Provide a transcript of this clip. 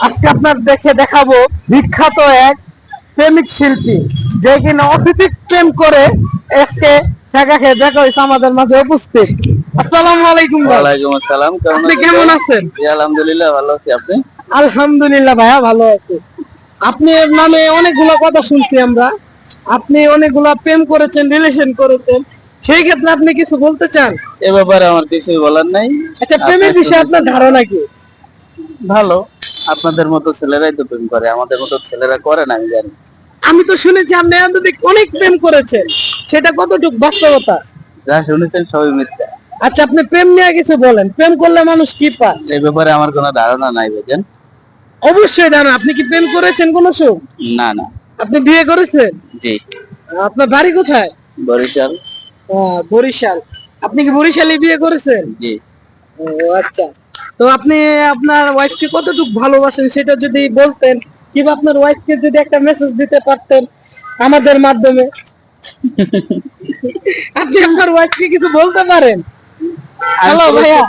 আজকে আপনার দেখাবো বিখ্যাত এক প্রেমিক শিল্পী যে কিনা অতিথিক প্রেম করে আজকে ছেঁকা খেয়ে দেখা হয়েছে আমাদের মাঝে উপস্থিত। আসসালামু আলাইকুম ভাই। ওয়ালাইকুম আসসালাম। আপনি কেমন আছেন? জি আলহামদুলিল্লাহ ভালো আছি। আপনি? আলহামদুলিল্লাহ ভাইয়া ভালো আছি। আপনার নামে অনেকগুলো কথা শুনছি আমরা, আপনি অনেকগুলা প্রেম করেছেন, রিলেশন করেছেন, সেই ক্ষেত্রে আপনি কিছু বলতে চান? এ ব্যাপারে আমার কিছুই বলার নাই। আচ্ছা, প্রেমের বিষয়ে আপনার ধারণা কি? ভালো, আপনাদের মতো ছেলেরাই তো প্রেম করে, আমাদের মতো ছেলেরা করে না আমি জানি। আমি তো শুনেছি আপনি অনেক প্রেম করেছেন, সেটা কতটুকু বাস্তবতা? যা শুনেছেন সবই মিথ্যা। আচ্ছা, আপনি প্রেম নিয়ে কিছু বলেন, প্রেম করলে মানুষ কি পায়? এই ব্যাপারে আমার কোনো ধারণা নাই বুঝেন। অবশ্যই জানেন। আপনি কি প্রেম করেছেন কোন সময়? না না। আপনি বিয়ে করেছেন? জি। আপনার বাড়ি কোথায়? বরিশাল। বরিশাল। আপনি কি বরিশালে বিয়ে করেছেন? জি। ও আচ্ছা। তো আপনি আপনার ওয়াইফকে কতটুকু ভালোবাসেন সেটা যদি বলতেন, কিংবা আপনার ওয়াইফকে যদি একটা মেসেজ দিতে পারতেন আমাদের মাধ্যমে। আপনি আপনার ওয়াইফকে কিছু বলতে পারেন? হ্যালো ভাইয়া।